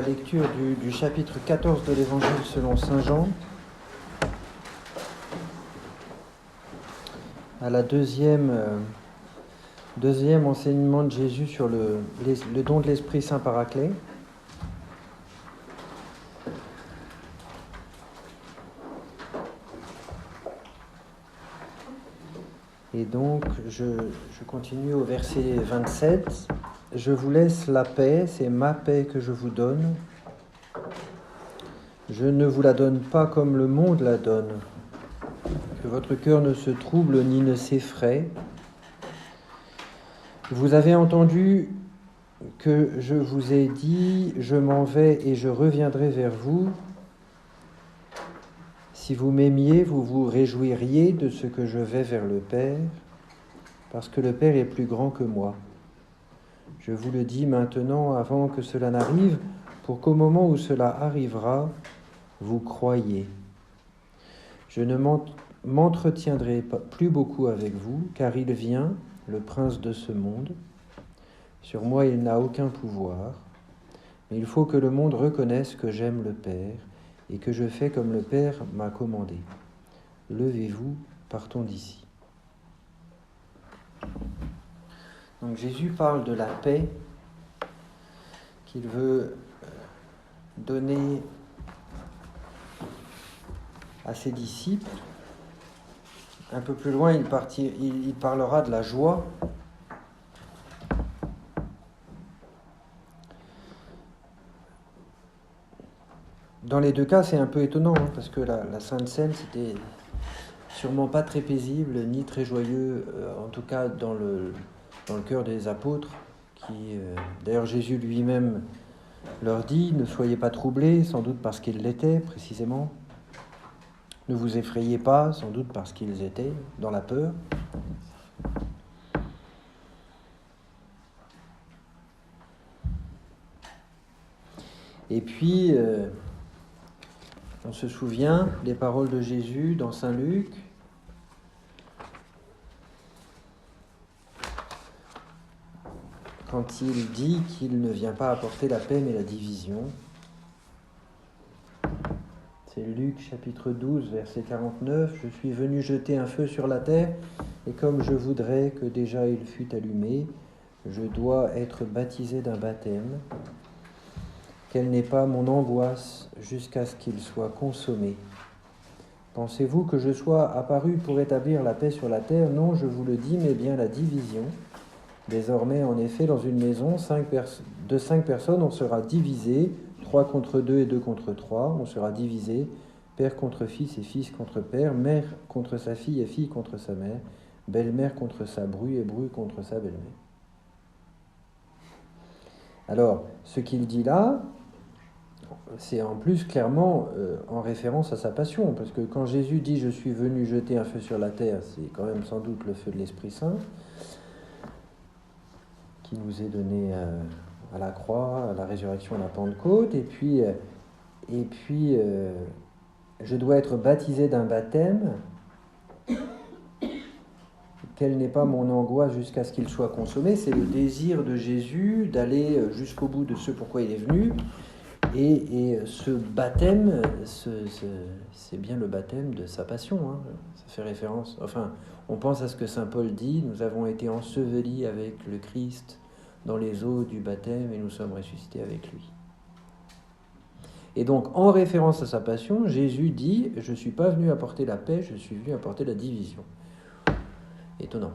lecture du chapitre 14 de l'Évangile selon saint Jean, à la deuxième enseignement de Jésus sur le don de l'Esprit Saint Paraclet. Et donc, je continue au verset 27. « Je vous laisse la paix, c'est ma paix que je vous donne. Je ne vous la donne pas comme le monde la donne. Que votre cœur ne se trouble ni ne s'effraie. Vous avez entendu que je vous ai dit, je m'en vais et je reviendrai vers vous. Si vous m'aimiez, vous vous réjouiriez de ce que je vais vers le Père, parce que le Père est plus grand que moi. Je vous le dis maintenant avant que cela n'arrive, pour qu'au moment où cela arrivera, vous croyiez. Je ne m'entretiendrai plus beaucoup avec vous, car il vient, le prince de ce monde. Sur moi, il n'a aucun pouvoir, mais il faut que le monde reconnaisse que j'aime le Père et que je fais comme le Père m'a commandé. Levez-vous, partons d'ici. » Donc Jésus parle de la paix qu'il veut donner à ses disciples. Un peu plus loin, il parlera de la joie. Dans les deux cas, c'est un peu étonnant, parce que la Sainte Seine, c'était sûrement pas très paisible, ni très joyeux, en tout cas dans le cœur des apôtres, qui, d'ailleurs Jésus lui-même leur dit, ne soyez pas troublés, sans doute parce qu'ils l'étaient précisément. Ne vous effrayez pas, sans doute parce qu'ils étaient dans la peur. Et puis, on se souvient des paroles de Jésus dans Saint Luc. Quand il dit qu'il ne vient pas apporter la paix mais la division. C'est Luc chapitre 12, verset 49. « Je suis venu jeter un feu sur la terre, et comme je voudrais que déjà il fût allumé, je dois être baptisé d'un baptême. Quelle n'est pas mon angoisse jusqu'à ce qu'il soit consommé. Pensez-vous que je sois apparu pour établir la paix sur la terre ? Non, je vous le dis, mais bien la division. Désormais, en effet, dans une maison, de 5 personnes, on sera divisé, 3 contre 2 et 2 contre 3. On sera divisé, père contre fils et fils contre père, mère contre sa fille et fille contre sa mère, belle-mère contre sa bru et bru contre sa belle-mère. » Alors, ce qu'il dit là, c'est en plus clairement en référence à sa passion, parce que quand Jésus dit « Je suis venu jeter un feu sur la terre », c'est quand même sans doute le feu de l'Esprit Saint, qui nous est donné à la croix, à la résurrection, à la Pentecôte, et puis je dois être baptisé d'un baptême. Quelle n'est pas mon angoisse jusqu'à ce qu'il soit consommé. C'est le désir de Jésus d'aller jusqu'au bout de ce pourquoi il est venu. Et ce baptême, c'est bien le baptême de sa passion. Ça fait référence. Enfin, on pense à ce que saint Paul dit, nous avons été ensevelis avec le Christ dans les eaux du baptême et nous sommes ressuscités avec lui. Et donc, en référence à sa passion, Jésus dit, je ne suis pas venu apporter la paix, je suis venu apporter la division. Étonnant.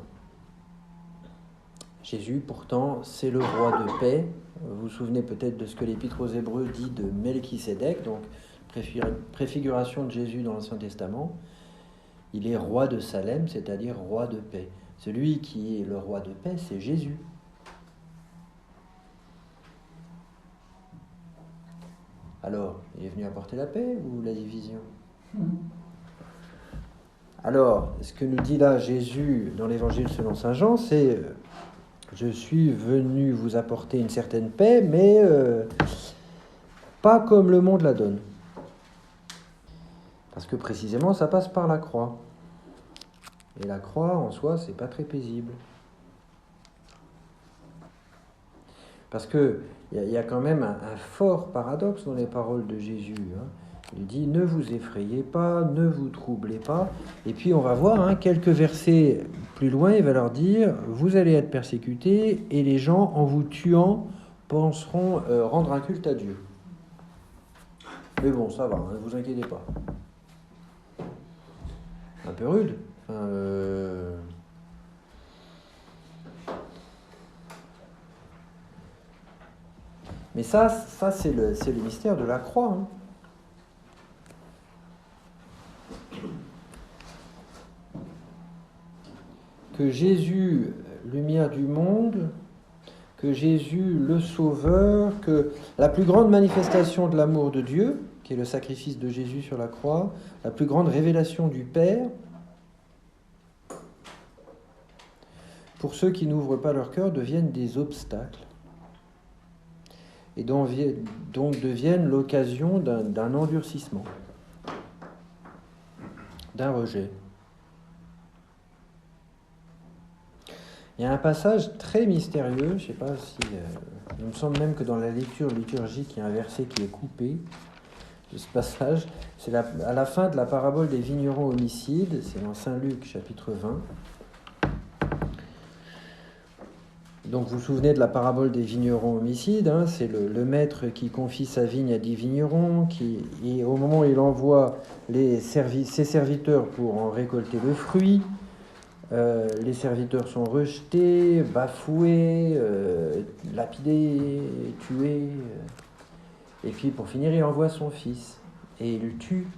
Jésus, pourtant, c'est le roi de paix. Vous vous souvenez peut-être de ce que l'Épître aux Hébreux dit de Melchisédek, donc préfiguration de Jésus dans l'Ancien Testament. Il est roi de Salem, c'est-à-dire roi de paix. Celui qui est le roi de paix, c'est Jésus. Alors, il est venu apporter la paix ou la division ? Alors, ce que nous dit là Jésus dans l'Évangile selon saint Jean, c'est « Je suis venu vous apporter une certaine paix, mais pas comme le monde la donne. » Parce que précisément, ça passe par la croix. Et la croix, en soi, c'est pas très paisible. Parce qu'il y a quand même un fort paradoxe dans les paroles de Jésus. Il dit « Ne vous effrayez pas, ne vous troublez pas ». Et puis on va voir, quelques versets plus loin, il va leur dire « Vous allez être persécutés et les gens, en vous tuant, penseront rendre un culte à Dieu ». Mais bon, ça va, ne vous inquiétez pas. Un peu rude. Mais ça c'est le mystère de la croix. Que Jésus, lumière du monde, que Jésus, le Sauveur, que la plus grande manifestation de l'amour de Dieu, qui est le sacrifice de Jésus sur la croix, la plus grande révélation du Père, pour ceux qui n'ouvrent pas leur cœur, deviennent des obstacles et donc deviennent l'occasion d'un endurcissement, d'un rejet. Il y a un passage très mystérieux, je ne sais pas si... il me semble même que dans la lecture liturgique, il y a un verset qui est coupé de ce passage. C'est à la fin de la parabole des vignerons homicides, c'est dans Saint Luc, chapitre 20. Donc vous vous souvenez de la parabole des vignerons homicides, c'est le maître qui confie sa vigne à 10 vignerons, et au moment où il envoie ses serviteurs pour en récolter le fruit, les serviteurs sont rejetés, bafoués, lapidés, tués. Et puis pour finir, il envoie son fils. Et il tue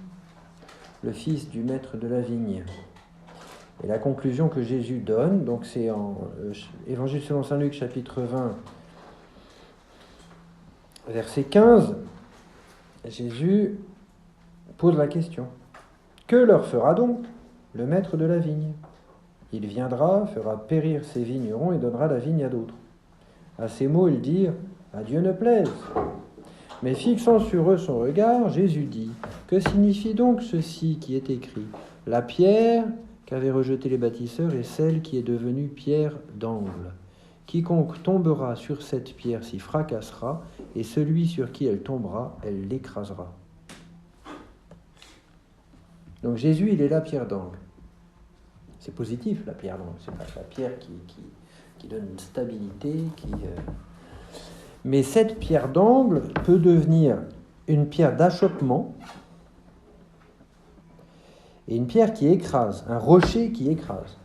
le fils du maître de la vigne. Et la conclusion que Jésus donne, donc c'est en Évangile selon saint Luc, chapitre 20, verset 15, Jésus pose la question. Que leur fera donc le maître de la vigne ? Il viendra, fera périr ses vignerons et donnera la vigne à d'autres. À ces mots, ils dirent « À Dieu ne plaise ». Mais fixant sur eux son regard, Jésus dit « Que signifie donc ceci qui est écrit ? La pierre qu'avaient rejetée les bâtisseurs est celle qui est devenue pierre d'angle. Quiconque tombera sur cette pierre s'y fracassera, et celui sur qui elle tombera, elle l'écrasera. » Donc Jésus, il est la pierre d'angle. C'est positif, la pierre d'angle. C'est pas la pierre qui donne une stabilité, Mais cette pierre d'angle peut devenir une pierre d'achoppement et une pierre qui écrase, un rocher qui écrase.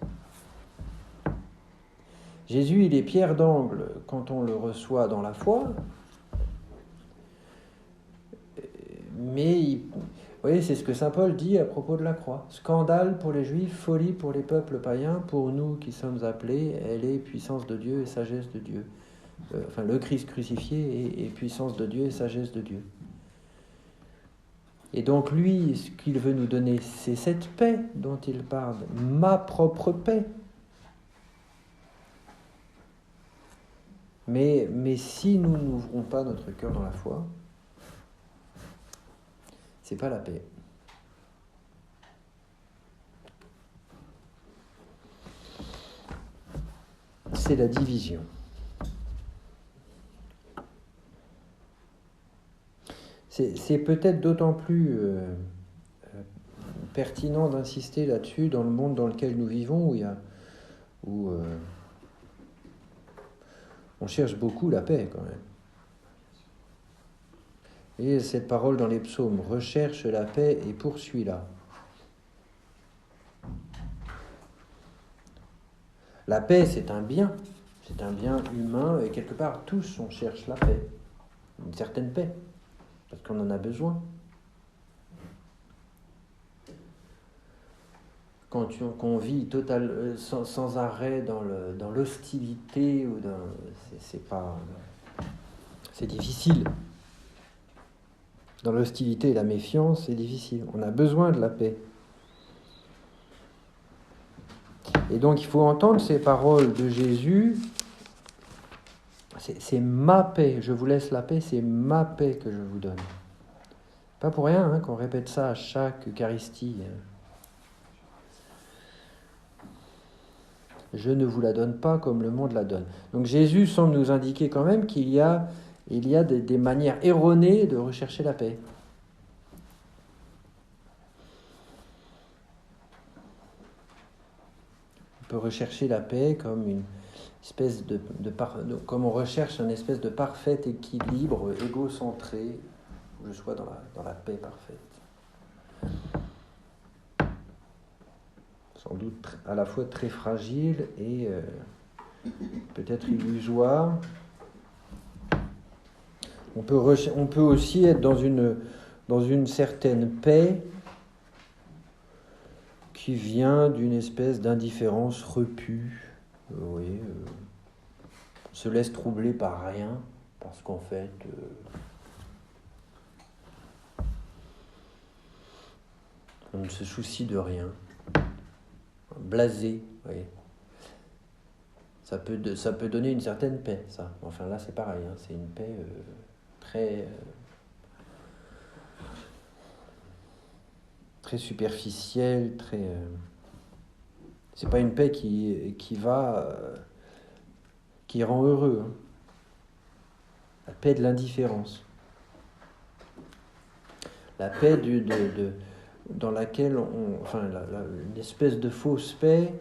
Jésus, il est pierre d'angle quand on le reçoit dans la foi, mais vous voyez, c'est ce que saint Paul dit à propos de la croix. Scandale pour les Juifs, folie pour les peuples païens, pour nous qui sommes appelés, elle est puissance de Dieu et sagesse de Dieu. Le Christ crucifié est puissance de Dieu et sagesse de Dieu. Et donc lui, ce qu'il veut nous donner, c'est cette paix dont il parle, ma propre paix. Mais si nous n'ouvrons pas notre cœur dans la foi, c'est pas la paix. C'est la division. C'est peut-être d'autant plus pertinent d'insister là-dessus dans le monde dans lequel nous vivons, où on cherche beaucoup la paix quand même. Et cette parole dans les psaumes, recherche la paix et poursuis-la. La paix, c'est un bien humain, et quelque part, tous on cherche la paix, une certaine paix, parce qu'on en a besoin. Quand on vit sans arrêt dans l'hostilité, c'est difficile. Dans l'hostilité et la méfiance, c'est difficile. On a besoin de la paix. Et donc, il faut entendre ces paroles de Jésus. C'est ma paix. Je vous laisse la paix, c'est ma paix que je vous donne. Pas pour rien qu'on répète ça à chaque Eucharistie. Je ne vous la donne pas comme le monde la donne. Donc Jésus semble nous indiquer quand même qu'il y a des manières erronées de rechercher la paix. On peut rechercher la paix comme une espèce comme on recherche une espèce de parfait équilibre égocentré, où je sois dans la paix parfaite. Sans doute à la fois très fragile et peut-être illusoire. On peut aussi être dans une certaine paix qui vient d'une espèce d'indifférence repue. On se laisse troubler par rien, parce qu'en fait, on ne se soucie de rien. Blasé, vous voyez. Ça peut donner une certaine paix, ça. Enfin là, c'est pareil, hein, c'est une paix très superficielle, c'est pas une paix qui rend heureux. Hein. La paix de l'indifférence. La paix dans laquelle une espèce de fausse paix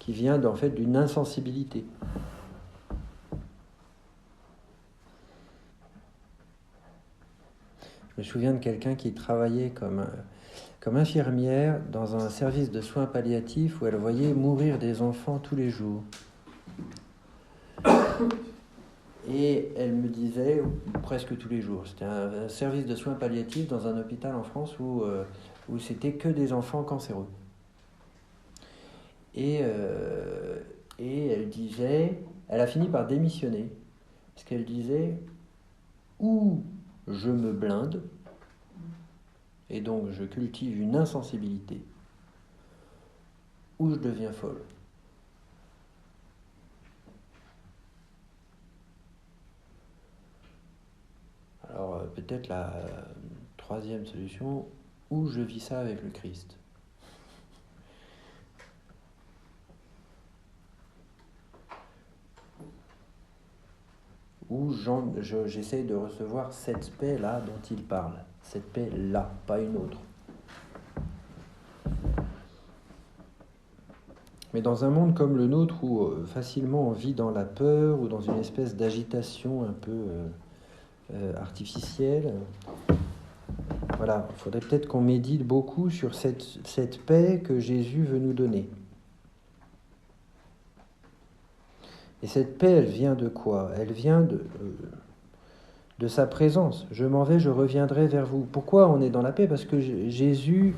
qui vient en fait d'une insensibilité. Je me souviens de quelqu'un qui travaillait comme infirmière dans un service de soins palliatifs où elle voyait mourir des enfants tous les jours. Et elle me disait, presque tous les jours, c'était un service de soins palliatifs dans un hôpital en France où c'était que des enfants cancéreux. Et elle disait, elle a fini par démissionner, parce qu'elle disait, ou je me blinde, et donc je cultive une insensibilité, ou je deviens folle. Alors peut-être la troisième solution, ou je vis ça avec le Christ. Où j'essaye de recevoir cette paix-là dont il parle. Cette paix-là, pas une autre. Mais dans un monde comme le nôtre, où facilement on vit dans la peur ou dans une espèce d'agitation un peu artificielle, voilà, il faudrait peut-être qu'on médite beaucoup sur cette paix que Jésus veut nous donner. Et cette paix, elle vient de quoi ? Elle vient de sa présence. Je m'en vais, je reviendrai vers vous. Pourquoi on est dans la paix ? Parce que Jésus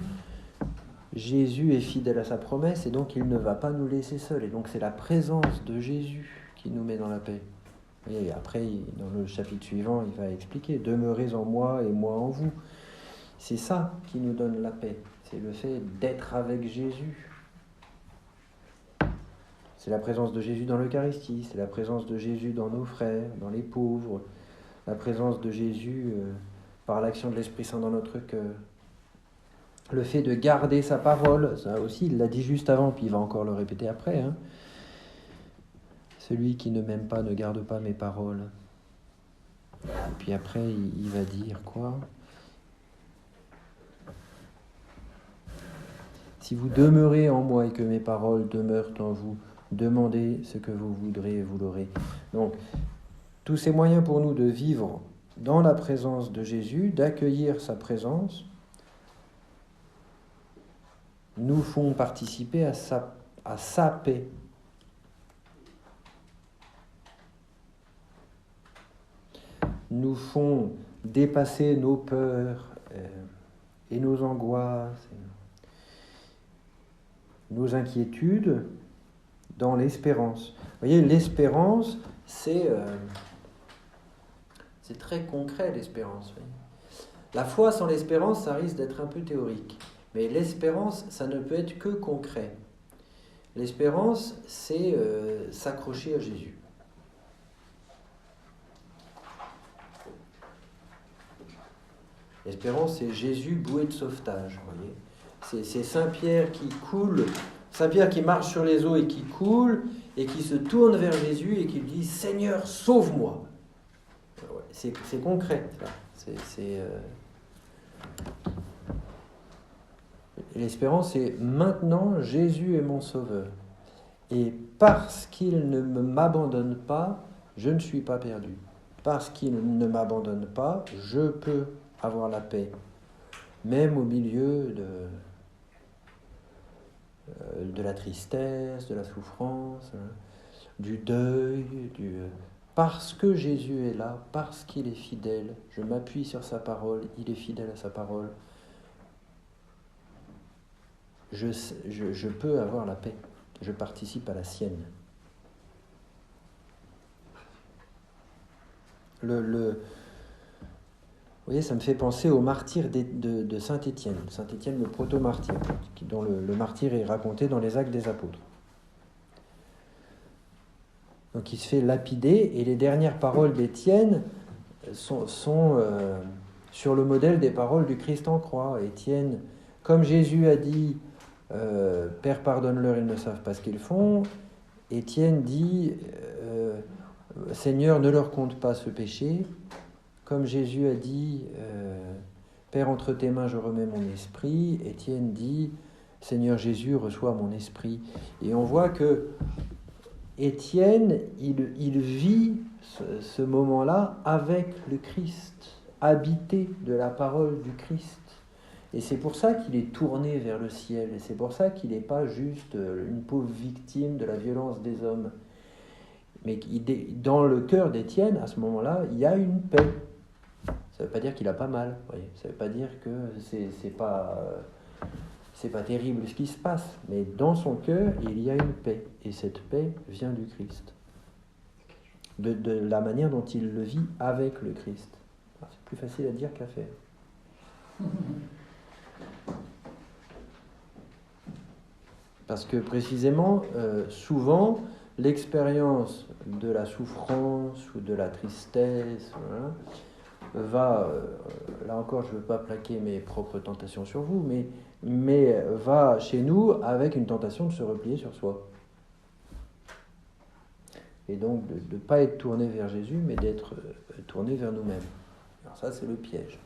est fidèle à sa promesse et donc il ne va pas nous laisser seuls. Et donc c'est la présence de Jésus qui nous met dans la paix. Et après, dans le chapitre suivant, il va expliquer « Demeurez en moi et moi en vous ». C'est ça qui nous donne la paix. C'est le fait d'être avec Jésus. C'est la présence de Jésus dans l'Eucharistie, c'est la présence de Jésus dans nos frères, dans les pauvres, la présence de Jésus par l'action de l'Esprit Saint dans notre cœur. Le fait de garder sa parole, ça aussi, il l'a dit juste avant, puis il va encore le répéter après. Hein. Celui qui ne m'aime pas ne garde pas mes paroles. Et puis après, il va dire quoi ? Si vous demeurez en moi et que mes paroles demeurent en vous, demandez ce que vous voudrez et vous l'aurez. Donc, tous ces moyens pour nous de vivre dans la présence de Jésus, d'accueillir sa présence, nous font participer à sa paix. Nous font dépasser nos peurs et nos angoisses, nos inquiétudes, dans l'espérance. Vous voyez, l'espérance, c'est très concret, l'espérance. La foi sans l'espérance, ça risque d'être un peu théorique. Mais l'espérance, ça ne peut être que concret. L'espérance, c'est s'accrocher à Jésus. L'espérance, c'est Jésus, bouée de sauvetage. Vous voyez, c'est Saint Pierre qui coule Saint Pierre qui marche sur les eaux et qui coule, et qui se tourne vers Jésus et qui lui dit « Seigneur, sauve-moi ». C'est concret. L'espérance, c'est maintenant Jésus est mon sauveur. Et parce qu'il ne m'abandonne pas, je ne suis pas perdu. Parce qu'il ne m'abandonne pas, je peux avoir la paix. Même au milieu de la tristesse, de la souffrance, du deuil, parce que Jésus est là, parce qu'il est fidèle, je m'appuie sur sa parole, il est fidèle à sa parole, je peux avoir la paix, je participe à la sienne. Vous voyez, ça me fait penser au martyr de Saint Étienne. Saint Étienne, le proto-martyr, dont le martyr est raconté dans les Actes des Apôtres. Donc il se fait lapider, et les dernières paroles d'Étienne sont sur le modèle des paroles du Christ en croix. Étienne, comme Jésus a dit, Père, pardonne-leur, ils ne savent pas ce qu'ils font. Étienne dit, Seigneur, ne leur compte pas ce péché. Comme Jésus a dit, Père, entre tes mains, je remets mon esprit. Étienne dit, Seigneur Jésus, reçois mon esprit. Et on voit que Étienne, il vit ce moment-là avec le Christ, habité de la parole du Christ. Et c'est pour ça qu'il est tourné vers le ciel. Et c'est pour ça qu'il n'est pas juste une pauvre victime de la violence des hommes. Mais dans le cœur d'Étienne, à ce moment-là, il y a une paix. Ça ne veut pas dire qu'il a pas mal. Voyez. Ça ne veut pas dire que c'est pas terrible ce qui se passe. Mais dans son cœur, il y a une paix. Et cette paix vient du Christ. De la manière dont il le vit avec le Christ. Alors, c'est plus facile à dire qu'à faire. Parce que précisément, souvent, l'expérience de la souffrance ou de la tristesse va, là encore je ne veux pas plaquer mes propres tentations sur vous, mais va chez nous avec une tentation de se replier sur soi. Et donc de ne pas être tourné vers Jésus, mais d'être tourné vers nous-mêmes. Alors ça, c'est le piège.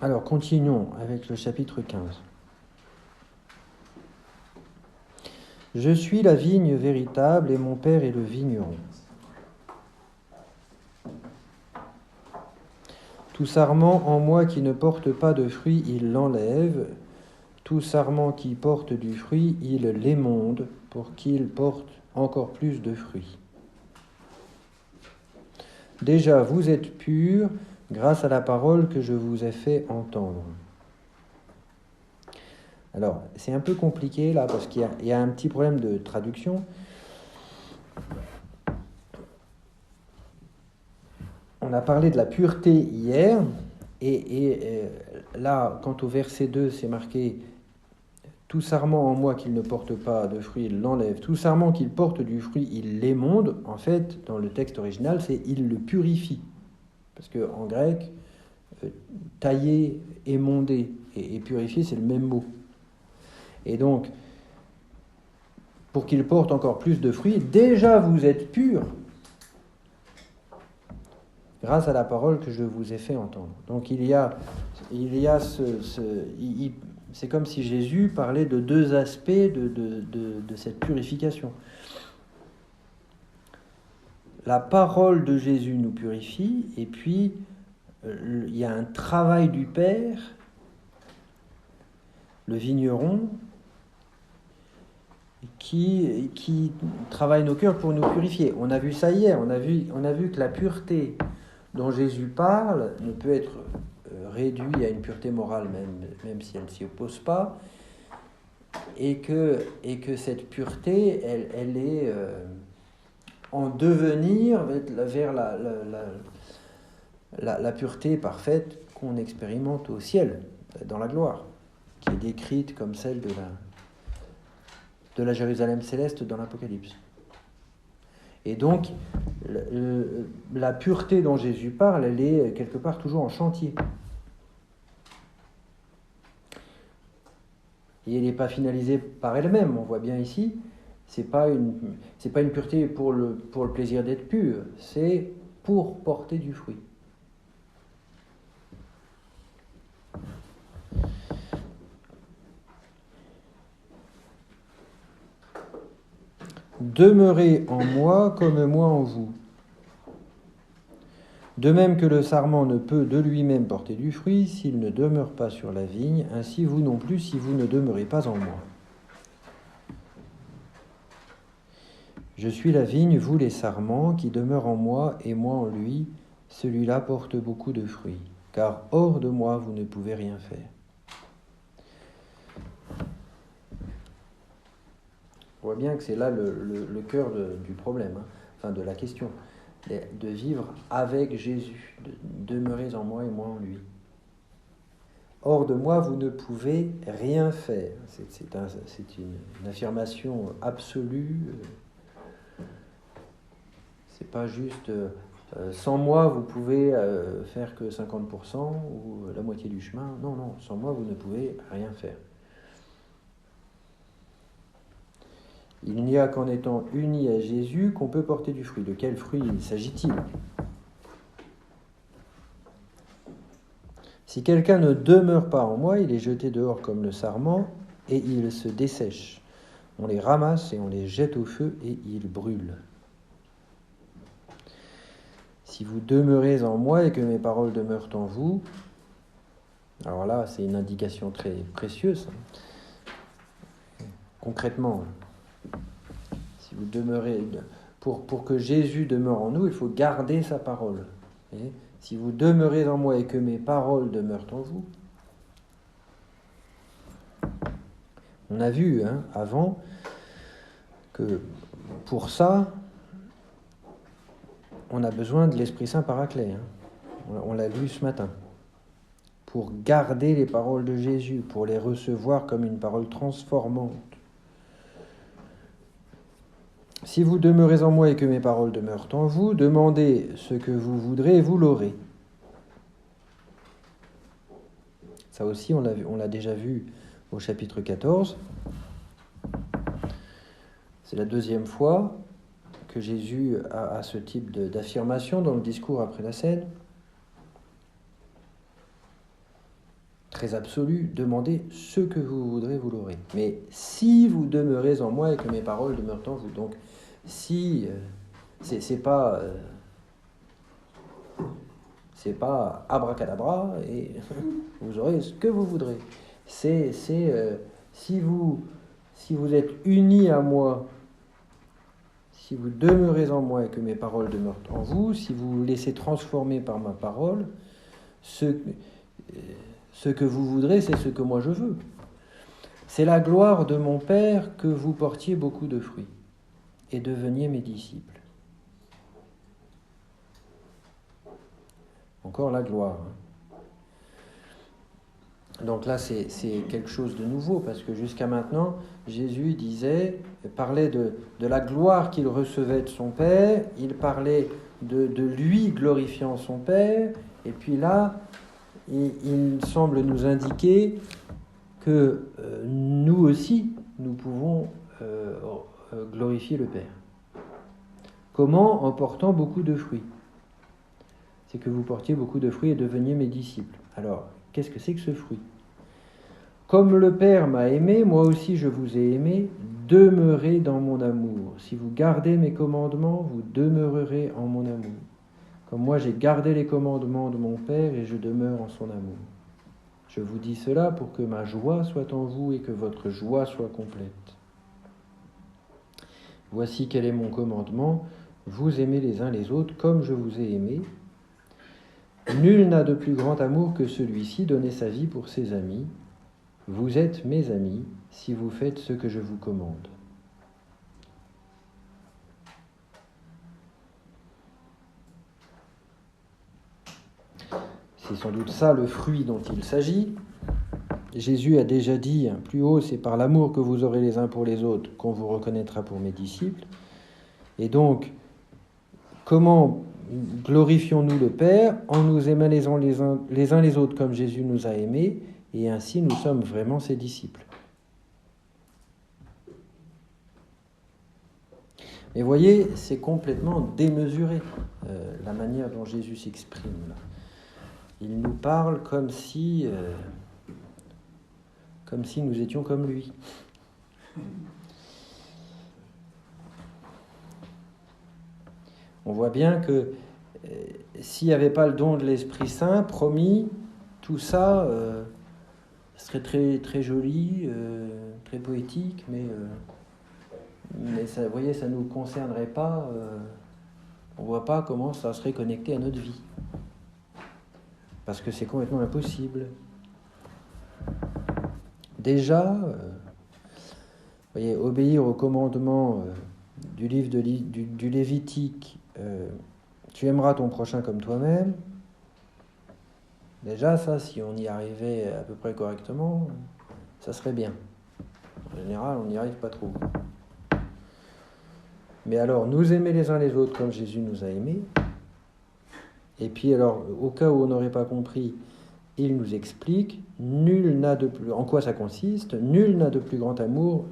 Alors, continuons avec le chapitre 15. Je suis la vigne véritable et mon Père est le vigneron. Tout sarment en moi qui ne porte pas de fruit, il l'enlève. Tout sarment qui porte du fruit, il l'émonde pour qu'il porte encore plus de fruits. Déjà, vous êtes purs grâce à la parole que je vous ai fait entendre. Alors, c'est un peu compliqué là, parce qu'il y a un petit problème de traduction. On a parlé de la pureté hier, et là, quant au verset 2, c'est marqué « Tout sarment en moi qu'il ne porte pas de fruit, il l'enlève. Tout sarment qu'il porte du fruit, il l'émonde. » En fait, dans le texte original, c'est « il le purifie ». Parce qu'en grec, tailler, émonder et purifier, c'est le même mot. Et donc, pour qu'il porte encore plus de fruits, déjà vous êtes purs grâce à la parole que je vous ai fait entendre. Donc c'est comme si Jésus parlait de deux aspects de cette purification. La parole de Jésus nous purifie, et puis il y a un travail du Père, le vigneron, qui travaille nos cœurs pour nous purifier. On a vu ça hier, on a vu que la pureté dont Jésus parle ne peut être réduite à une pureté morale, même si elle ne s'y oppose pas, et que cette pureté, elle est en devenir vers la pureté parfaite qu'on expérimente au ciel, dans la gloire, qui est décrite comme celle de la Jérusalem céleste dans l'Apocalypse. Et donc, la pureté dont Jésus parle, elle est quelque part toujours en chantier. Et elle n'est pas finalisée par elle-même, on voit bien ici. C'est pas une pureté pour le plaisir d'être pur, c'est pour porter du fruit. Demeurez en moi comme moi en vous. De même que le sarment ne peut de lui-même porter du fruit s'il ne demeure pas sur la vigne, ainsi vous non plus si vous ne demeurez pas en moi. Je suis la vigne, vous les sarments, qui demeure en moi et moi en lui, celui-là porte beaucoup de fruits, car hors de moi vous ne pouvez rien faire. On voit bien que c'est là le cœur du problème, enfin de la question, de vivre avec Jésus, de demeurer en moi et moi en lui. Hors de moi, vous ne pouvez rien faire. C'est une affirmation absolue. C'est pas juste sans moi, vous pouvez faire que 50% ou la moitié du chemin. Non, non, sans moi, vous ne pouvez rien faire. Il n'y a qu'en étant unis à Jésus qu'on peut porter du fruit. De quel fruit s'agit-il ? Si quelqu'un ne demeure pas en moi, il est jeté dehors comme le sarment et il se dessèche. On les ramasse et on les jette au feu et ils brûlent. Si vous demeurez en moi et que mes paroles demeurent en vous, alors là, c'est une indication très précieuse. Concrètement, si vous demeurez, pour que Jésus demeure en nous, il faut garder sa parole. Et si vous demeurez en moi et que mes paroles demeurent en vous, on a vu avant que pour ça, on a besoin de l'Esprit Saint Paraclet. On l'a lu ce matin. Pour garder les paroles de Jésus, pour les recevoir comme une parole transformante. Si vous demeurez en moi et que mes paroles demeurent en vous, demandez ce que vous voudrez et vous l'aurez. Ça aussi, on l'a déjà vu au chapitre 14. C'est la deuxième fois que Jésus a ce type d'affirmation dans le discours après la scène. Très absolu, demandez ce que vous voudrez, vous l'aurez. Mais si vous demeurez en moi et que mes paroles demeurent en vous, donc si c'est pas abracadabra et vous aurez ce que vous voudrez. Si vous êtes unis à moi, si vous demeurez en moi et que mes paroles demeurent en vous, si vous vous laissez transformer par ma parole, ce que vous voudrez, c'est ce que moi je veux. C'est la gloire de mon Père que vous portiez beaucoup de fruits et deveniez mes disciples. Encore la gloire. Donc là, c'est quelque chose de nouveau, parce que jusqu'à maintenant, Jésus parlait de la gloire qu'il recevait de son Père, il parlait de lui glorifiant son Père, et puis là, il semble nous indiquer que nous aussi, nous pouvons glorifier le Père. Comment ? En portant beaucoup de fruits. C'est que vous portiez beaucoup de fruits et deveniez mes disciples. Alors, qu'est-ce que c'est que ce fruit ? Comme le Père m'a aimé, moi aussi je vous ai aimé, demeurez dans mon amour. Si vous gardez mes commandements, vous demeurerez en mon amour. Comme moi j'ai gardé les commandements de mon Père et je demeure en son amour. Je vous dis cela pour que ma joie soit en vous et que votre joie soit complète. Voici quel est mon commandement, vous aimez les uns les autres comme je vous ai aimé. Nul n'a de plus grand amour que celui-ci, donner sa vie pour ses amis. Vous êtes mes amis si vous faites ce que je vous commande. C'est sans doute ça le fruit dont il s'agit. Jésus a déjà dit plus haut, c'est par l'amour que vous aurez les uns pour les autres qu'on vous reconnaîtra pour mes disciples. Et donc, comment glorifions-nous le Père en nous aimant les uns les autres comme Jésus nous a aimés, et ainsi nous sommes vraiment ses disciples. Mais voyez, c'est complètement démesuré, la manière dont Jésus s'exprime là. Il nous parle comme si nous étions comme lui. On voit bien que s'il n'y avait pas le don de l'Esprit Saint, promis, tout ça serait très, très joli, très poétique, mais ça, vous voyez, ça ne nous concernerait pas. On ne voit pas comment ça serait connecté à notre vie. Parce que c'est complètement impossible. Déjà, vous voyez, obéir au commandement du livre du Lévitique, tu aimeras ton prochain comme toi-même. Déjà, ça, si on y arrivait à peu près correctement, ça serait bien. En général, on n'y arrive pas trop. Mais alors, nous aimer les uns les autres comme Jésus nous a aimés. Et puis alors, au cas où on n'aurait pas compris, il nous explique, en quoi ça consiste, nul n'a de plus grand amour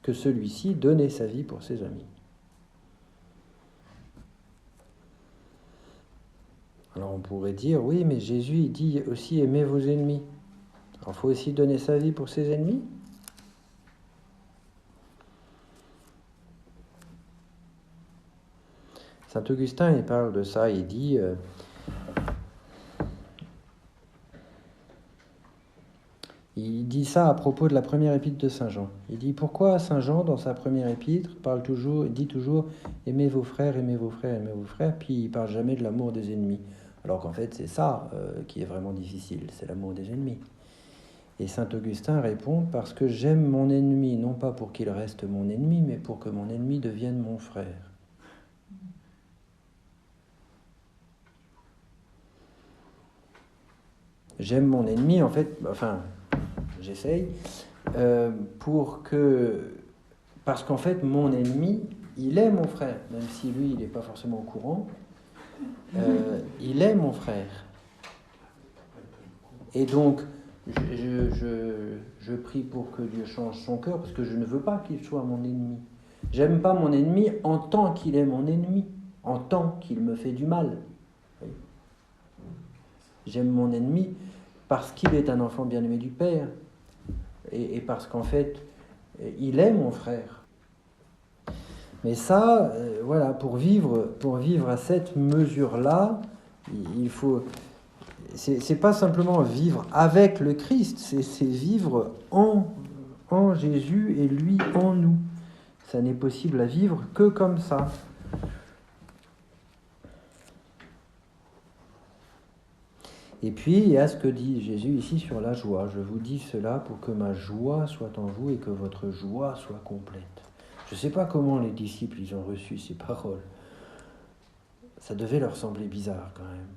que celui-ci, donner sa vie pour ses amis. Alors on pourrait dire, oui, mais Jésus il dit aussi aimez vos ennemis. Alors il faut aussi donner sa vie pour ses ennemis. Saint Augustin, il parle de ça, il dit ça à propos de la première épître de Saint Jean. Il dit pourquoi Saint Jean, dans sa première épître, dit toujours aimez vos frères, aimez vos frères, aimez vos frères, puis il ne parle jamais de l'amour des ennemis. Alors qu'en fait, c'est ça qui est vraiment difficile, c'est l'amour des ennemis. Et saint Augustin répond « Parce que j'aime mon ennemi, non pas pour qu'il reste mon ennemi, mais pour que mon ennemi devienne mon frère. » J'aime mon ennemi, en fait, j'essaye, parce qu'en fait, mon ennemi, il est mon frère, même si lui, il n'est pas forcément au courant, il est mon frère. Et donc, je prie pour que Dieu change son cœur, parce que je ne veux pas qu'il soit mon ennemi. J'aime pas mon ennemi en tant qu'il est mon ennemi, en tant qu'il me fait du mal. J'aime mon ennemi parce qu'il est un enfant bien-aimé du Père, et parce qu'en fait, il est mon frère. Mais ça, voilà, pour vivre à cette mesure-là, il faut... C'est pas simplement vivre avec le Christ, c'est vivre en Jésus et lui en nous. Ça n'est possible à vivre que comme ça. Et puis, il y a ce que dit Jésus ici sur la joie. Je vous dis cela pour que ma joie soit en vous et que votre joie soit complète. Je ne sais pas comment les disciples ils ont reçu ces paroles. Ça devait leur sembler bizarre quand même.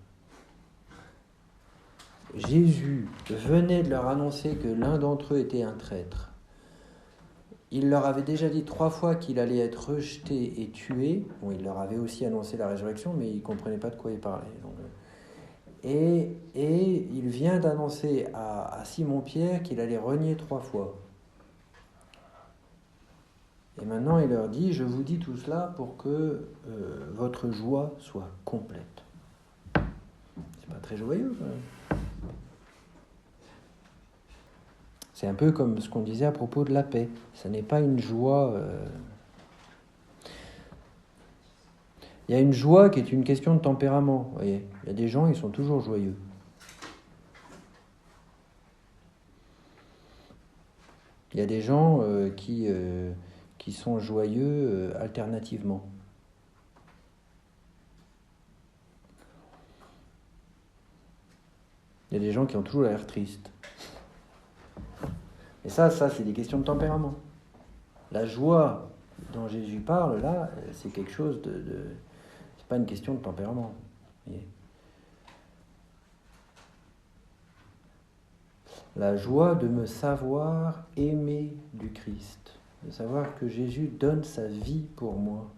Jésus venait de leur annoncer que l'un d'entre eux était un traître. Il leur avait déjà dit 3 fois qu'il allait être rejeté et tué. Bon, il leur avait aussi annoncé la résurrection, mais ils ne comprenaient pas de quoi il parlait. Donc, et il vient d'annoncer à Simon-Pierre qu'il allait renier 3 fois. Et maintenant, il leur dit, je vous dis tout cela pour que votre joie soit complète. C'est pas très joyeux, quand même. C'est un peu comme ce qu'on disait à propos de la paix. Ça n'est pas une joie... Il y a une joie qui est une question de tempérament. Vous voyez, il y a des gens, ils sont toujours joyeux. Il y a des gens qui sont joyeux alternativement. Il y a des gens qui ont toujours l'air tristes. Et ça, c'est des questions de tempérament. La joie dont Jésus parle, là, c'est quelque chose c'est pas une question de tempérament. Vous voyez. La joie de me savoir aimé du Christ, de savoir que Jésus donne sa vie pour moi,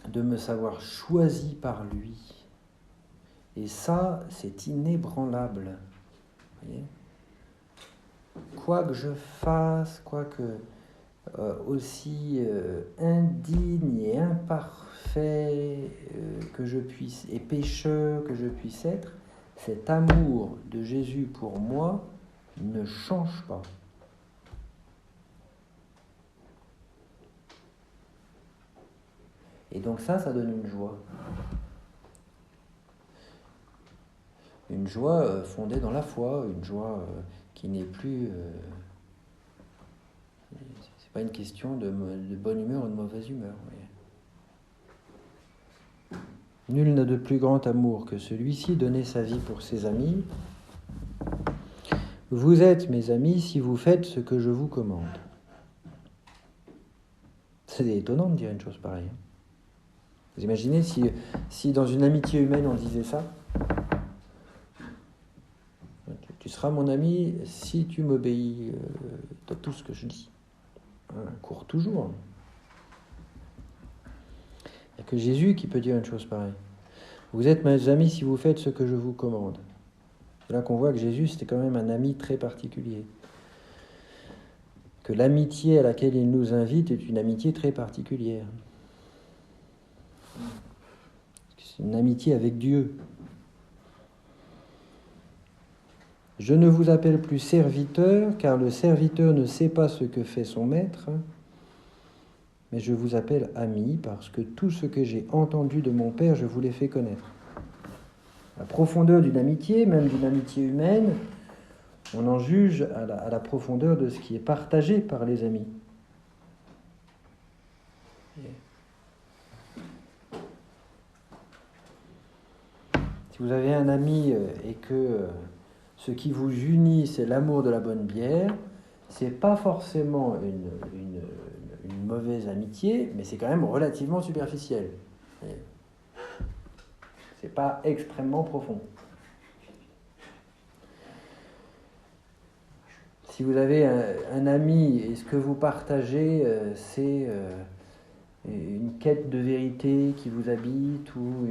de me savoir choisi par lui. Et ça, c'est inébranlable. Vous voyez ? Quoi que je fasse, aussi indigne et imparfait que je puisse, et pécheur que je puisse être, cet amour de Jésus pour moi ne change pas. Et donc ça donne une joie. Une joie fondée dans la foi, une joie qui n'est plus... c'est pas une question de bonne humeur ou de mauvaise humeur. Oui. Nul n'a de plus grand amour que celui-ci, donner sa vie pour ses amis. Vous êtes mes amis si vous faites ce que je vous commande. C'est étonnant de dire une chose pareille. Vous imaginez si dans une amitié humaine on disait ça ? Tu seras mon ami si tu m'obéis dans tout ce que je dis. Cours toujours. Il n'y a que Jésus qui peut dire une chose pareille. Vous êtes mes amis si vous faites ce que je vous commande. C'est là qu'on voit que Jésus, c'était quand même un ami très particulier. Que l'amitié à laquelle il nous invite est une amitié très particulière. C'est une amitié avec Dieu. Je ne vous appelle plus serviteur, car le serviteur ne sait pas ce que fait son maître, mais je vous appelle ami, parce que tout ce que j'ai entendu de mon Père, je vous l'ai fait connaître. La profondeur d'une amitié, même d'une amitié humaine, on en juge à la profondeur de ce qui est partagé par les amis. Si vous avez un ami et que ce qui vous unit, c'est l'amour de la bonne bière, c'est pas forcément une mauvaise amitié, mais c'est quand même relativement superficiel. C'est pas extrêmement profond. Si vous avez un ami et ce que vous partagez, c'est une quête de vérité qui vous habite ou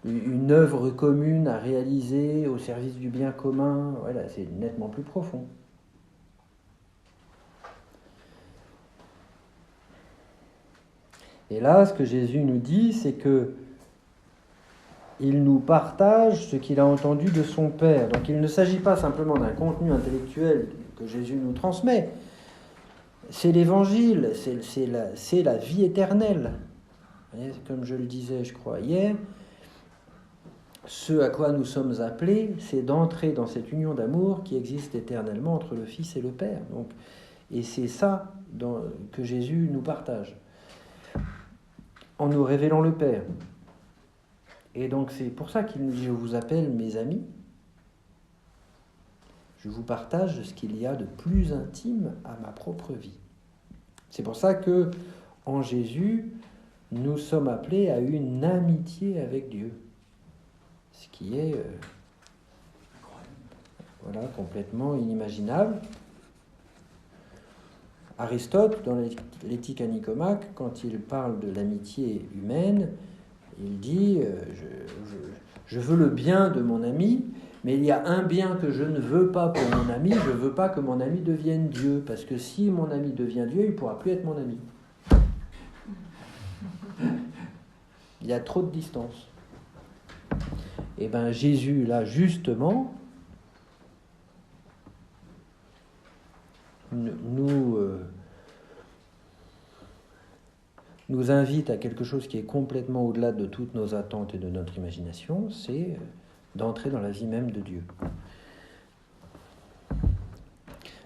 une œuvre commune à réaliser au service du bien commun, voilà, c'est nettement plus profond. Et là, ce que Jésus nous dit, c'est que il nous partage ce qu'il a entendu de son Père. Donc il ne s'agit pas simplement d'un contenu intellectuel que Jésus nous transmet, c'est l'Évangile, c'est la vie éternelle. Comme je le disais, je crois, hier, ce à quoi nous sommes appelés, c'est d'entrer dans cette union d'amour qui existe éternellement entre le Fils et le Père. Donc, et c'est ça que Jésus nous partage, en nous révélant le Père. Et donc c'est pour ça qu'il nous dit « Je vous appelle mes amis ». Je vous partage ce qu'il y a de plus intime à ma propre vie. C'est pour ça que en Jésus, nous sommes appelés à une amitié avec Dieu. Ce qui est complètement inimaginable. Aristote, dans l'Éthique à Nicomaque, quand il parle de l'amitié humaine, il dit je veux le bien de mon ami, mais il y a un bien que je ne veux pas pour mon ami, je ne veux pas que mon ami devienne Dieu, parce que si mon ami devient Dieu, il ne pourra plus être mon ami. Il y a trop de distance. Et bien Jésus, là, justement, nous invite à quelque chose qui est complètement au-delà de toutes nos attentes et de notre imagination, c'est d'entrer dans la vie même de Dieu.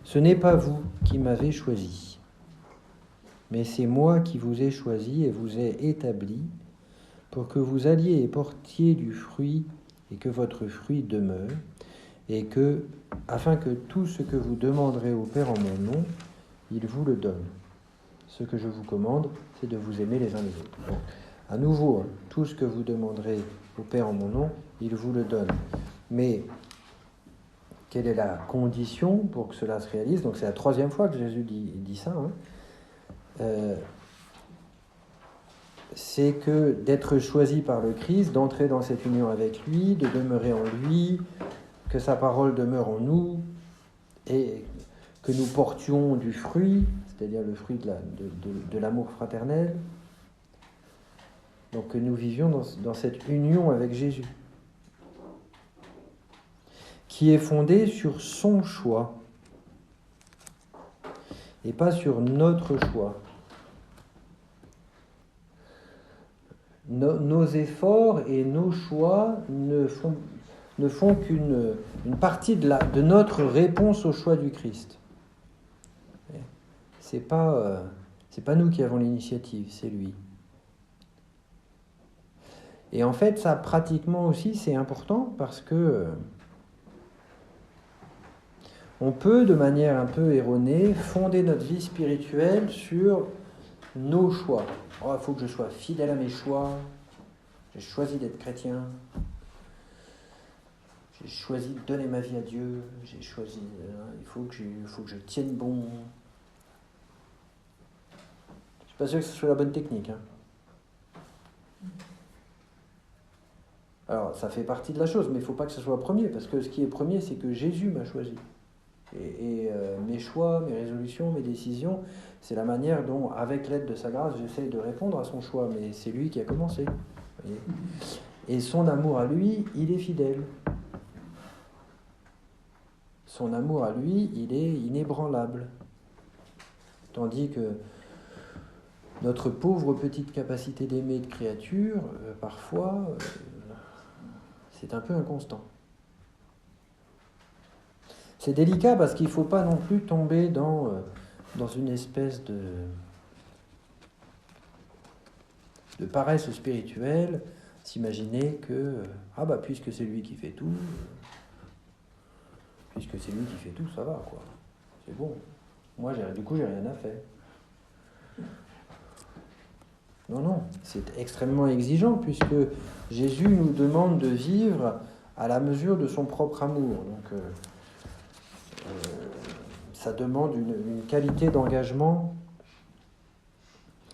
Ce n'est pas vous qui m'avez choisi, mais c'est moi qui vous ai choisi et vous ai établi pour que vous alliez et portiez du fruit et que votre fruit demeure, et afin que tout ce que vous demanderez au Père en mon nom, il vous le donne. Ce que je vous commande, c'est de vous aimer les uns les autres. Donc, à nouveau, tout ce que vous demanderez au Père en mon nom, il vous le donne. Mais quelle est la condition pour que cela se réalise ? Donc c'est la troisième fois que Jésus dit ça. C'est que d'être choisi par le Christ, d'entrer dans cette union avec lui, de demeurer en lui, que sa parole demeure en nous et que nous portions du fruit, c'est-à-dire le fruit de l'amour fraternel. Donc que nous vivions dans cette union avec Jésus, qui est fondée sur son choix et pas sur notre choix. Nos efforts et nos choix ne font qu'une partie de notre réponse au choix du Christ. C'est pas nous qui avons l'initiative, c'est lui. Et en fait, ça pratiquement aussi, c'est important parce que on peut, de manière un peu erronée, fonder notre vie spirituelle sur nos choix. Oh, il faut que je sois fidèle à mes choix. J'ai choisi d'être chrétien. J'ai choisi de donner ma vie à Dieu. J'ai choisi. Il faut que je tienne bon. Je suis pas sûr que ce soit la bonne technique. Alors, ça fait partie de la chose, mais il ne faut pas que ce soit premier, parce que ce qui est premier, c'est que Jésus m'a choisi. Et mes choix, mes résolutions, mes décisions, c'est la manière dont, avec l'aide de sa grâce, j'essaie de répondre à son choix, mais c'est lui qui a commencé. Voyez. Et son amour à lui, il est fidèle. Son amour à lui, il est inébranlable. Tandis que notre pauvre petite capacité d'aimer de créature, parfois, c'est un peu inconstant. C'est délicat parce qu'il ne faut pas non plus tomber dans une espèce de paresse spirituelle, s'imaginer que, puisque c'est lui qui fait tout, ça va, quoi. C'est bon. Moi, du coup, j'ai rien à faire. Non, c'est extrêmement exigeant puisque Jésus nous demande de vivre à la mesure de son propre amour. Donc, ça demande une qualité d'engagement.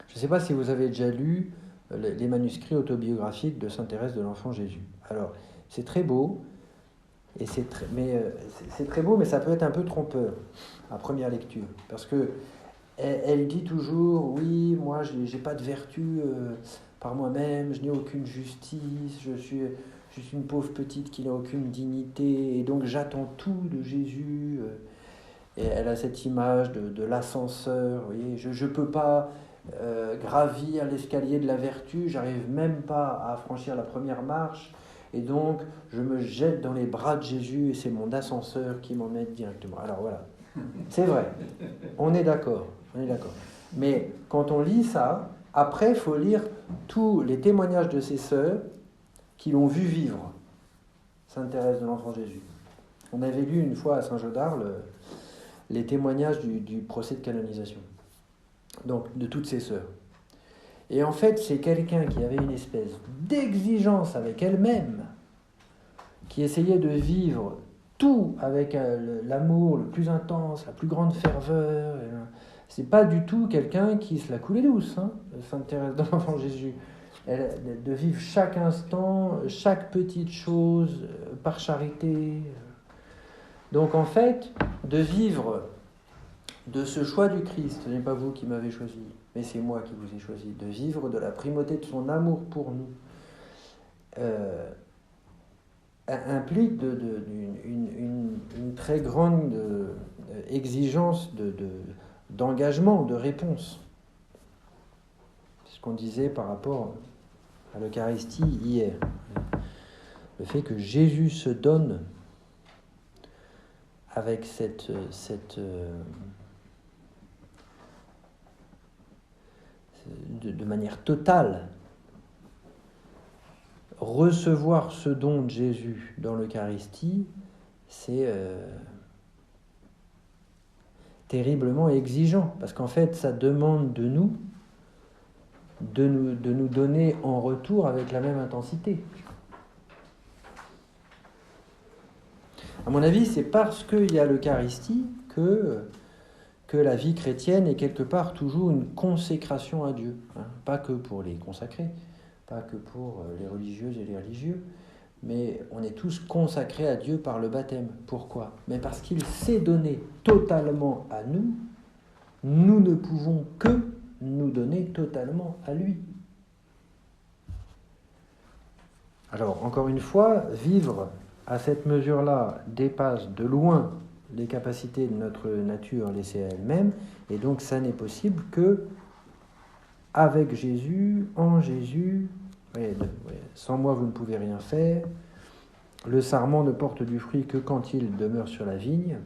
Je ne sais pas si vous avez déjà lu les manuscrits autobiographiques de Sainte Thérèse de l'Enfant Jésus. Alors, c'est très beau, c'est très beau, mais ça peut être un peu trompeur à première lecture, parce que elle dit toujours, oui, moi, je n'ai pas de vertu par moi-même, je n'ai aucune justice, je suis une pauvre petite qui n'a aucune dignité, et donc j'attends tout de Jésus. Et elle a cette image de l'ascenseur, vous voyez, je ne peux pas gravir l'escalier de la vertu, j'arrive même pas à franchir la première marche, et donc je me jette dans les bras de Jésus, et c'est mon ascenseur qui m'emmène directement. Alors voilà, c'est vrai, on est d'accord. Mais quand on lit ça, après, il faut lire tous les témoignages de ses sœurs qui l'ont vu vivre, Sainte Thérèse de l'Enfant Jésus. On avait lu une fois à Saint-Jodard les témoignages du procès de canonisation, donc de toutes ses sœurs. Et en fait, c'est quelqu'un qui avait une espèce d'exigence avec elle-même, qui essayait de vivre tout avec l'amour le plus intense, la plus grande ferveur. C'est pas du tout quelqu'un qui se la coulait douce, Sainte Thérèse de l'Enfant Jésus. De vivre chaque instant, chaque petite chose par charité. Donc en fait, de vivre de ce choix du Christ, ce n'est pas vous qui m'avez choisi, mais c'est moi qui vous ai choisi, de vivre de la primauté de son amour pour nous, implique une très grande exigence d'engagement, de réponse. C'est ce qu'on disait par rapport à l'Eucharistie hier. Le fait que Jésus se donne avec de manière totale, recevoir ce don de Jésus dans l'Eucharistie, c'est terriblement exigeant, parce qu'en fait, ça demande de nous donner en retour avec la même intensité. À mon avis, c'est parce qu'il y a l'Eucharistie que la vie chrétienne est quelque part toujours une consécration à Dieu. Pas que pour les consacrés, pas que pour les religieuses et les religieux, mais on est tous consacrés à Dieu par le baptême. Pourquoi ? Mais parce qu'il s'est donné totalement à nous, nous ne pouvons que nous donner totalement à lui. Alors, encore une fois, vivre à cette mesure-là dépasse de loin les capacités de notre nature laissée à elle-même, et donc ça n'est possible que avec Jésus, en Jésus. Sans moi, vous ne pouvez rien faire. Le sarment ne porte du fruit que quand il demeure sur la vigne.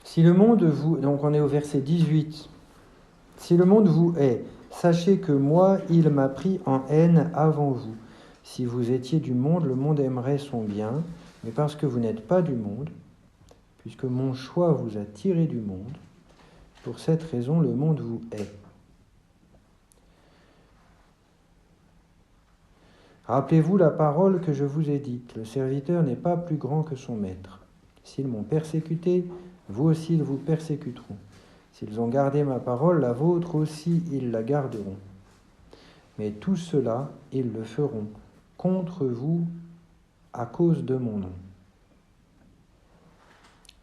Si le monde vous... Donc on est au verset 18. Si le monde vous hait, sachez que moi, il m'a pris en haine avant vous. Si vous étiez du monde, le monde aimerait son bien, mais parce que vous n'êtes pas du monde, puisque mon choix vous a tiré du monde, pour cette raison, le monde vous hait. Rappelez-vous la parole que je vous ai dite, le serviteur n'est pas plus grand que son maître. S'ils m'ont persécuté, vous aussi ils vous persécuteront. S'ils ont gardé ma parole, la vôtre aussi ils la garderont. Mais tout cela, ils le feront contre vous à cause de mon nom.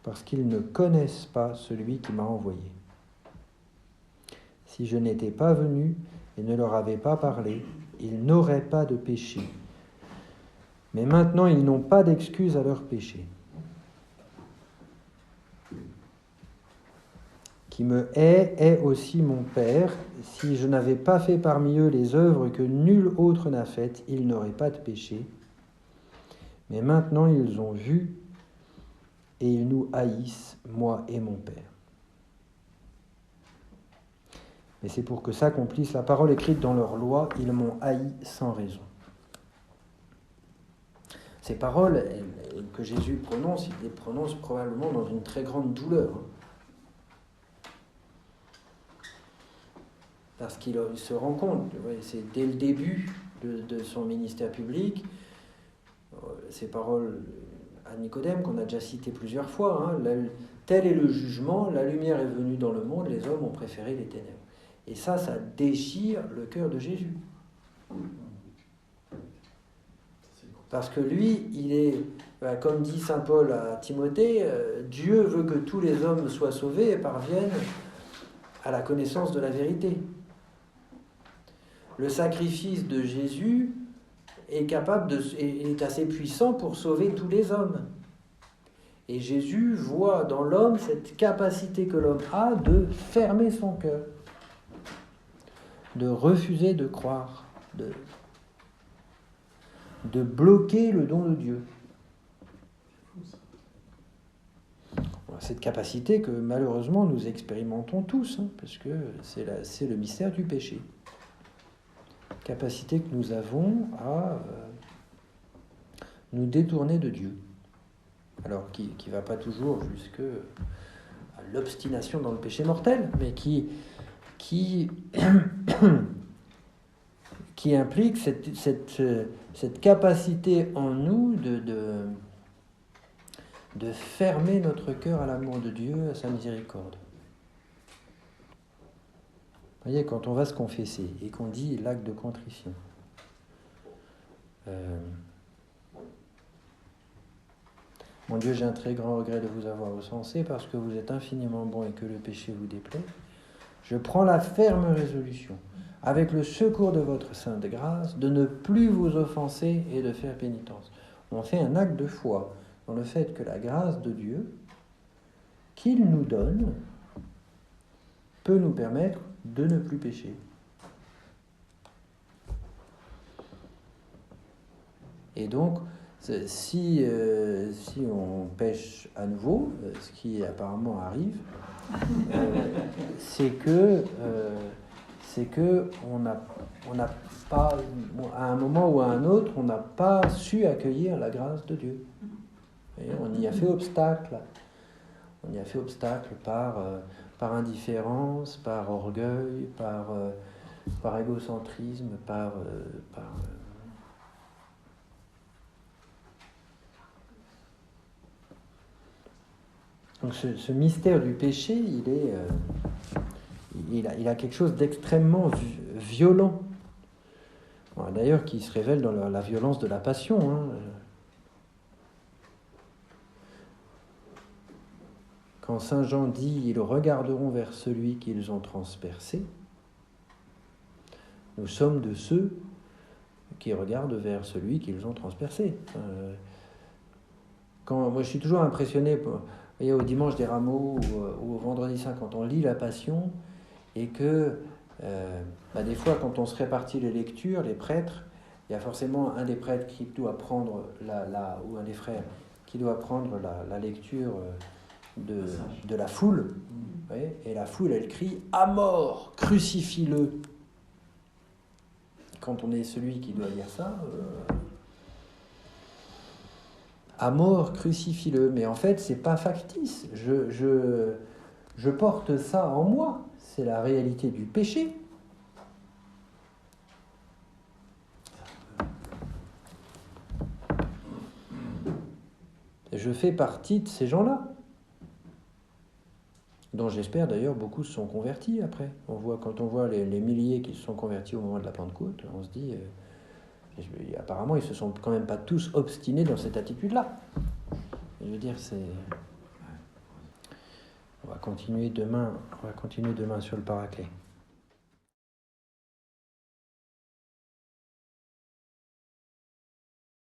Parce qu'ils ne connaissent pas celui qui m'a envoyé. Si je n'étais pas venu et ne leur avais pas parlé, ils n'auraient pas de péché. Mais maintenant, ils n'ont pas d'excuse à leur péché. Qui me hait aussi mon Père. Si je n'avais pas fait parmi eux les œuvres que nul autre n'a faites, ils n'auraient pas de péché. Mais maintenant, ils ont vu et ils nous haïssent, moi et mon Père. Et c'est pour que s'accomplisse la parole écrite dans leur loi, ils m'ont haï sans raison. Ces paroles que Jésus prononce, il les prononce probablement dans une très grande douleur. Parce qu'il se rend compte, c'est dès le début de son ministère public, ces paroles à Nicodème qu'on a déjà citées plusieurs fois, tel est le jugement, la lumière est venue dans le monde, les hommes ont préféré les ténèbres. Et ça déchire le cœur de Jésus. Parce que lui, il est, comme dit saint Paul à Timothée, Dieu veut que tous les hommes soient sauvés et parviennent à la connaissance de la vérité. Le sacrifice de Jésus est assez puissant pour sauver tous les hommes. Et Jésus voit dans l'homme cette capacité que l'homme a de fermer son cœur, de refuser de croire, de bloquer le don de Dieu. Cette capacité que malheureusement nous expérimentons tous, parce que c'est le mystère du péché. Capacité que nous avons à nous détourner de Dieu. Alors qui ne va pas toujours jusqu'à l'obstination dans le péché mortel, mais qui implique cette capacité en nous de fermer notre cœur à l'amour de Dieu, à sa miséricorde. Vous voyez, quand on va se confesser et qu'on dit l'acte de contrition, mon Dieu, j'ai un très grand regret de vous avoir offensé parce que vous êtes infiniment bon et que le péché vous déplaît. Je prends la ferme résolution, avec le secours de votre sainte grâce, de ne plus vous offenser et de faire pénitence. On fait un acte de foi dans le fait que la grâce de Dieu, qu'il nous donne, peut nous permettre de ne plus pécher. Et donc, si on pêche à nouveau, ce qui apparemment arrive, c'est que on n'a pas, à un moment ou à un autre, on n'a pas su accueillir la grâce de Dieu. Et on y a fait obstacle. On y a fait obstacle par indifférence, par orgueil, par égocentrisme, Donc ce mystère du péché, il a quelque chose d'extrêmement violent. D'ailleurs, qui se révèle dans la violence de la passion. Hein. Quand Saint Jean dit « Ils regarderont vers celui qu'ils ont transpercé », nous sommes de ceux qui regardent vers celui qu'ils ont transpercé. Moi, je suis toujours impressionné au dimanche des Rameaux ou au vendredi saint, quand on lit la Passion, et que des fois, quand on se répartit les lectures, les prêtres, il y a forcément un des prêtres qui doit prendre ou un des frères qui doit prendre la lecture de la foule, et la foule, elle crie « À mort, crucifie-le !» Quand on est celui qui doit dire ça, à mort, crucifie-le. Mais en fait, c'est pas factice. Je porte ça en moi. C'est la réalité du péché. Je fais partie de ces gens-là, dont j'espère d'ailleurs beaucoup se sont convertis après. Quand on voit les milliers qui se sont convertis au moment de la Pentecôte, on se dit, apparemment, ils se sont quand même pas tous obstinés dans cette attitude-là. Je veux dire, on va continuer demain sur le Paraclet.